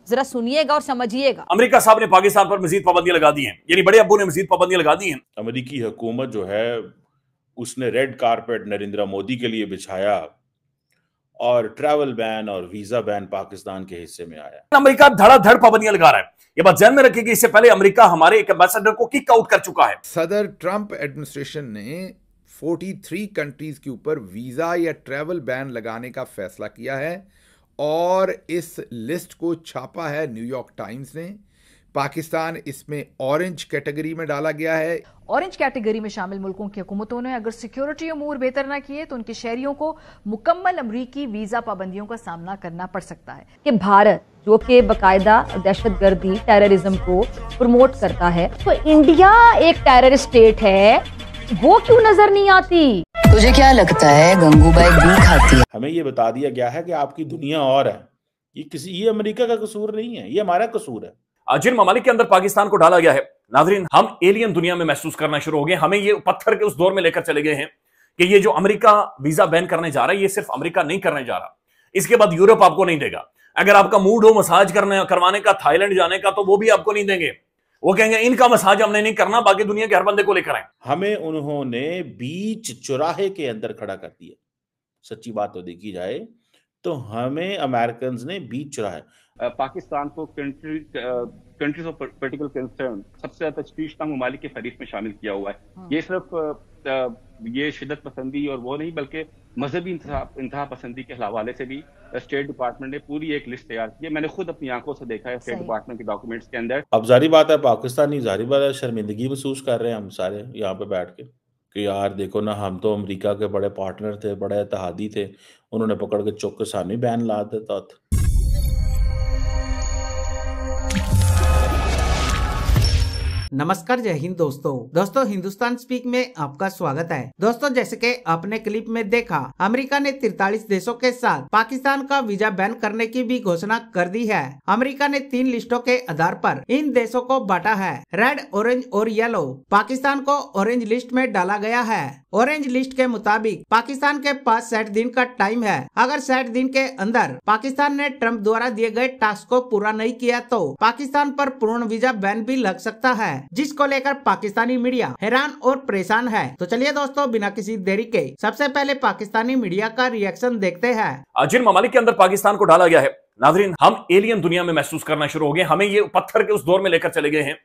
जरा सुनिएगा और समझिएगा। अमेरिका साहब ने पाकिस्तान पर मजीद पाबंदियां लगा दी हैं, यानी बड़े अब्बू ने मजीद पाबंदियां लगा दी हैं। अमेरिकी हुकूमत जो है उसने रेड कारपेट नरेंद्र मोदी के लिए बिछाया और ट्रैवल बैन और वीजा बैन पाकिस्तान के हिस्से में आया। अमेरिका धड़ाधड़ पाबंदियां लगा रहा है। ये बात ध्यान में रखिए कि इससे पहले अमेरिका हमारे एक एम्बेसडर को किक आउट कर चुका है। सदर ट्रंप एडमिनिस्ट्रेशन ने 43 कंट्रीज के ऊपर वीजा या ट्रैवल बैन लगाने का फैसला किया है और इस लिस्ट को छापा है न्यूयॉर्क टाइम्स ने। पाकिस्तान इसमें ऑरेंज कैटेगरी में डाला गया है। ऑरेंज कैटेगरी में शामिल मुल्कों की हुकूमतों ने अगर सिक्योरिटी अमूर बेहतर ना किए तो उनके शहरियों को मुकम्मल अमरीकी वीजा पाबंदियों का सामना करना पड़ सकता है। कि भारत जो कि बाकायदा दहशतगर्दी टेररिज्म को प्रमोट करता है, तो इंडिया एक टेररिस्ट स्टेट है, वो क्यों नजर नहीं आती? तुझे क्या लगता है गंगूबाई भी खाती है? हमें ये बता दिया गया है कि आपकी दुनिया और है, ये अमेरिका का कसूर नहीं है, ये हमारा कसूर है। जिन ममालिक के अंदर पाकिस्तान को डाला गया है, नाजरीन, हम एलियन दुनिया में महसूस करना शुरू हो गए। हमें ये पत्थर के उस दौर में लेकर चले गए हैं कि ये जो अमेरिका वीजा बैन करने जा रहा है, ये सिर्फ अमेरिका नहीं करने जा रहा, इसके बाद यूरोप आपको नहीं देगा। अगर आपका मूड हो मसाज करवाने का, थाईलैंड जाने का, तो वो भी आपको नहीं देंगे। वो कहेंगे इनका मसाज हमने नहीं करना, बाकी दुनिया के हर बंदे को लेकर आए। हमें उन्होंने बीच चौराहे के अंदर खड़ा कर दिया। सच्ची बात तो देखी जाए तो हमें अमेरिकन ने बीच चौराहे, पाकिस्तान को कंट्रीज ऑफ पर्टिकुलर कंसर्न सबसे ज्यादा तशवीशनाक ममालिक के फहरिस्त में शामिल किया हुआ है। ये सिर्फ ये शिदत पसंदी और वो नहीं, बल्कि मजहबी इंतहा पसंदी के हवाले से भी स्टेट डिपार्टमेंट ने पूरी एक लिस्ट तैयार की है। मैंने खुद अपनी आंखों से देखा है स्टेट डिपार्टमेंट के डॉक्यूमेंट्स के अंदर। अब जारी बात है पाकिस्तानी, जारी बात है शर्मिंदगी महसूस कर रहे हैं हम सारे यहाँ पे बैठ के कि यार देखो ना, हम तो अमेरिका के बड़े पार्टनर थे, बड़े इत्तेहादी थे, उन्होंने पकड़ के चौक के सामने बैन ला देता था। नमस्कार, जय हिंद दोस्तों हिंदुस्तान स्पीक में आपका स्वागत है। दोस्तों, जैसे कि आपने क्लिप में देखा, अमेरिका ने 43 देशों के साथ पाकिस्तान का वीजा बैन करने की भी घोषणा कर दी है। अमेरिका ने 3 लिस्टों के आधार पर इन देशों को बांटा है, रेड, ऑरेंज और येलो। पाकिस्तान को ऑरेंज लिस्ट में डाला गया है। ऑरेंज लिस्ट के मुताबिक पाकिस्तान के पास 60 दिन का टाइम है। अगर 60 दिन के अंदर पाकिस्तान ने ट्रंप द्वारा दिए गए टास्क को पूरा नहीं किया तो पाकिस्तान पर पूर्ण वीजा बैन भी लग सकता है, जिसको लेकर पाकिस्तानी मीडिया हैरान और परेशान है। तो चलिए दोस्तों, बिना किसी देरी के सबसे पहले पाकिस्तानी मीडिया का रिएक्शन देखते हैं। जिन ममालिक के अंदर पाकिस्तान को डाला गया है, नाजरीन, हम एलियन दुनिया में महसूस करना शुरू हो गए। हमें ये पत्थर के उस दौर में लेकर चले गए हैं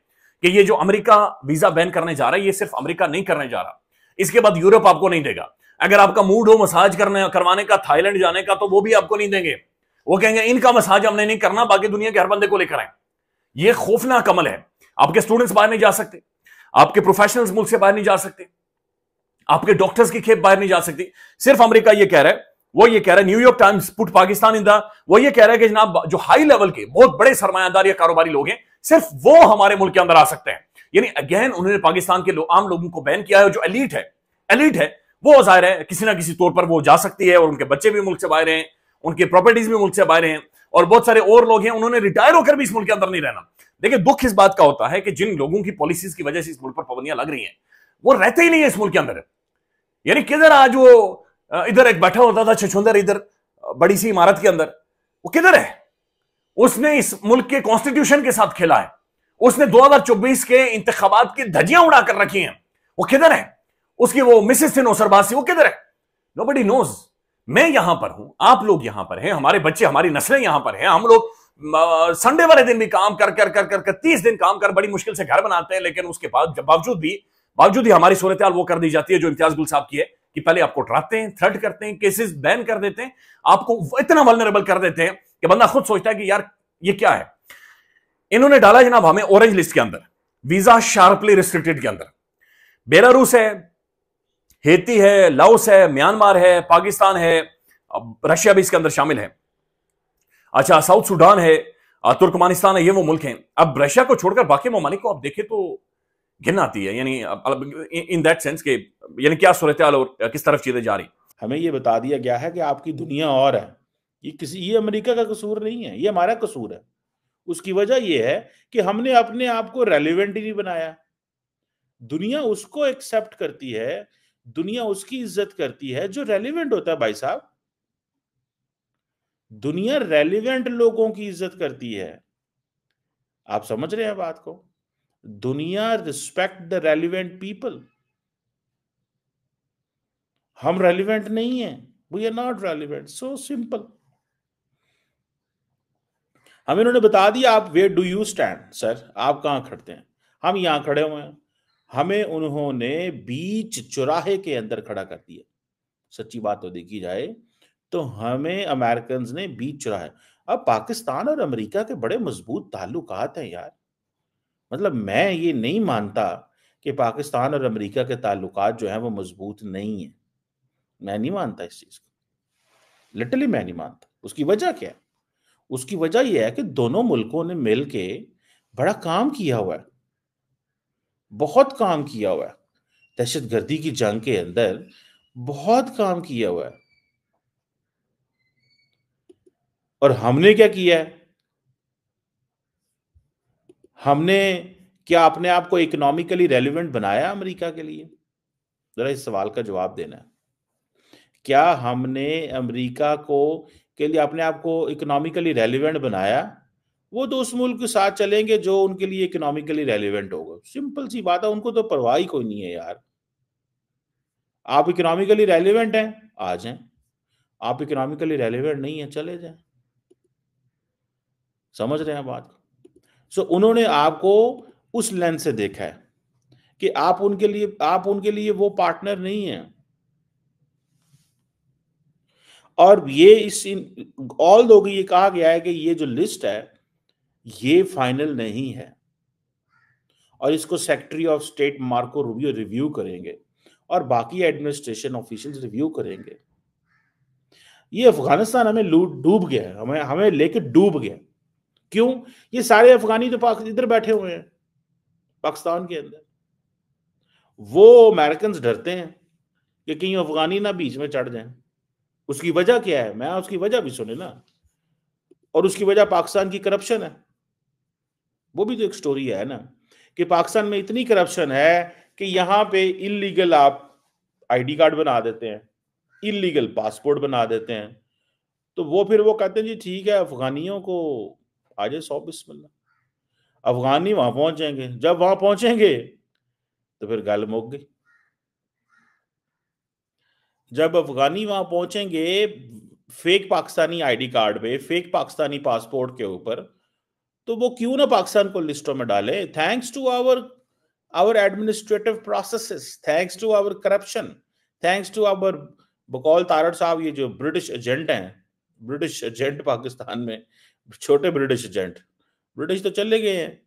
कि ये जो अमेरिका वीजा बैन करने जा रहा है, ये सिर्फ अमेरिका नहीं करने जा रहा, इसके बाद यूरोप आपको नहीं देगा। अगर आपका मूड हो मसाज करवाने का, थाईलैंड जाने का, तो वो भी आपको नहीं देंगे। वो कहेंगे इनका मसाज हमने नहीं करना, बाकी दुनिया के हर बंदे को लेकर आए। ये खौफनाक अमल है। आपके स्टूडेंट्स बाहर नहीं जा सकते, आपके प्रोफेशनल्स मुल्क से बाहर नहीं जा सकते, आपके डॉक्टर्स की खेप बाहर नहीं जा सकती। सिर्फ अमेरिका ये कह रहा है, वो ये कह रहा है, New York times put Pakistan in the, वो ये कह रहा है कि जनाब जो हाई लेवल के बहुत बड़े सरमायादार या कारोबारी लोग हैं, सिर्फ वो हमारे मुल्क के अंदर आ सकते हैं। यानी अगेन उन्होंने पाकिस्तान के आम लोगों को बैन किया है। जो एलीट है वो जाहिर है किसी ना किसी तौर पर वो जा सकती है, और उनके बच्चे भी मुल्क से बाहर हैं, उनकी प्रॉपर्टीज भी मुल्क से बाहर हैं, और बहुत सारे और लोग हैं उन्होंने रिटायर होकर भी इस मुल्क के अंदर नहीं रहना। देखिए, दुख इस बात का होता है कि जिन लोगों की पॉलिसीज की वजह से इस मुल्क पर पाबंदियां लग रही हैं, वो रहते ही नहीं है इस मुल्क के अंदर। यानी किधर आज वो इधर एक बैठा होता था छछूंदर, इधर बड़ी सी इमारत के अंदर, वो किधर है? उसने इस मुल्क के कॉन्स्टिट्यूशन के साथ खेला है, उसने 2024 के इंतखाबात की धज्जियां उड़ाकर रखी हैं। वो किधर है? उसकी वो मिसेस थी नौसरबासी, वो किधर है? Nobody knows. मैं यहां पर हूं, आप लोग यहां पर हैं, हमारे बच्चे, हमारी नस्लें यहां पर हैं। हम लोग संडे वाले दिन भी काम कर 30 दिन काम कर बड़ी मुश्किल से घर बनाते हैं, लेकिन उसके बाद बावजूद भी हमारी सूरत हाल वो कर दी जाती है जो इम्तियाज गुल साहब की है कि पहले आपको डराते हैं, थ्रेट करते हैं, केसेस बैन कर देते हैं, आपको इतना वल्नरेबल कर देते हैं कि बंदा खुद सोचता है कि यार ये क्या है। इन्होंने डाला जनाब हमें ऑरेंज लिस्ट के अंदर, वीजा शार्पली रिस्ट्रिक्टेड के अंदर। बेलारूस है, हेती है, लाओस है, म्यांमार है, पाकिस्तान है, रशिया भी इसके अंदर शामिल है। अच्छा, साउथ सुडान है, तुर्कमानिस्तान है, ये वो मुल्क हैं। अब रशिया को छोड़कर बाकी ममालिक को आप देखें तो घिन आती है, यानी इन दैट सेंस के यानी क्या सूरत हाल और किस तरफ चीजें जा रही। हमें ये बता दिया गया है कि आपकी दुनिया और है, ये अमेरिका का कसूर नहीं है, ये हमारा कसूर है। उसकी वजह यह है कि हमने अपने आप को रेलिवेंट ही नहीं बनाया। दुनिया उसको एक्सेप्ट करती है, दुनिया उसकी इज्जत करती है जो रेलिवेंट होता है। भाई साहब, दुनिया रेलिवेंट लोगों की इज्जत करती है, आप समझ रहे हैं बात को? दुनिया रिस्पेक्ट द रेलिवेंट पीपल। हम रेलिवेंट नहीं है, we are not relevant, so simple. हमें इन्होंने बता दिया आप where do you stand, sir आप कहां खड़ते हैं, हम यहां खड़े हुए हैं। हमें उन्होंने बीच चौराहे के अंदर खड़ा कर दिया। सच्ची बात तो देखी जाए तो हमें अमेरिकन ने बीच चौराहे। अब पाकिस्तान और अमेरिका के बड़े मजबूत ताल्लुकात हैं यार। मतलब मैं ये नहीं मानता कि पाकिस्तान और अमेरिका के ताल्लुकात जो हैं वो मजबूत नहीं है। मैं नहीं मानता इस चीज को, लिटरली मैं नहीं मानता। उसकी वजह क्या है? उसकी वजह यह है कि दोनों मुल्कों ने मिलके बड़ा काम किया हुआ है, बहुत काम किया हुआ है। दहशतगर्दी की जंग के अंदर बहुत काम किया हुआ है। और हमने क्या किया है? हमने क्या अपने आप को इकोनॉमिकली रेलिवेंट बनाया अमेरिका के लिए? जरा इस सवाल का जवाब देना है। क्या हमने अमेरिका को के लिए अपने आप को इकोनॉमिकली रेलिवेंट बनाया? वो तो उस मुल्क के साथ चलेंगे जो उनके लिए इकोनॉमिकली रेलिवेंट होगा। सिंपल सी बात है, उनको तो परवाह ही कोई नहीं है यार। आप इकोनॉमिकली रेलिवेंट हैं, आ जाएं। आप इकोनॉमिकली रेलिवेंट नहीं है, चले जाएं। समझ रहे हैं बात? सो उन्होंने आपको उस लेंस से देखा है कि आप उनके लिए वो पार्टनर नहीं है। और ये ऑल दो ये कहा गया है कि ये जो लिस्ट है ये फाइनल नहीं है और इसको secretary of state Marco Rubio review करेंगे और बाकी एडमिनिस्ट्रेशन ऑफिशियल्स रिव्यू करेंगे। ये अफगानिस्तान हमें डूब गया है, हमें लेके डूब गया। क्यों? ये सारे अफगानी तो इधर बैठे हुए हैं पाकिस्तान के अंदर। वो अमेरिकन डरते हैं कि कहीं अफगानी ना बीच में चढ़ जाएं। उसकी वजह क्या है? मैं उसकी वजह भी सुने ना। और उसकी वजह पाकिस्तान की करप्शन है। वो भी तो एक स्टोरी है ना कि पाकिस्तान में इतनी करप्शन है कि यहां पे इलीगल आप आईडी कार्ड बना देते हैं, इलीगल पासपोर्ट बना देते हैं। तो वो फिर वो कहते हैं जी ठीक है अफगानियों को आ जाए 100 बिस्मिल्लाह। अफगानी वहां पहुंचेंगे, जब वहां पहुंचेंगे तो फिर गल मुक गई। जब अफगानी वहां पहुंचेंगे फेक पाकिस्तानी आईडी कार्ड पे, फेक पाकिस्तानी पासपोर्ट के ऊपर, तो वो क्यों ना पाकिस्तान को लिस्टों में डाले? Thanks to our administrative processes, thanks to our corruption, thanks to our बकौल तारड़ साहब, ये जो ब्रिटिश एजेंट हैं, ब्रिटिश एजेंट पाकिस्तान में, छोटे ब्रिटिश एजेंट, ब्रिटिश तो चले गए हैं,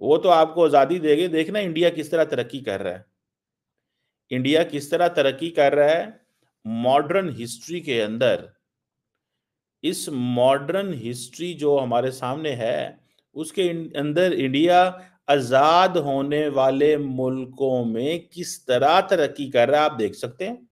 वो तो आपको आजादी देंगे। देखना इंडिया किस तरह तरक्की कर रहा है। इंडिया किस तरह तरक्की कर रहा है मॉडर्न हिस्ट्री के अंदर। इस मॉडर्न हिस्ट्री जो हमारे सामने है उसके अंदर इंडिया आजाद होने वाले मुल्कों में किस तरह तरक्की कर रहा है आप देख सकते हैं।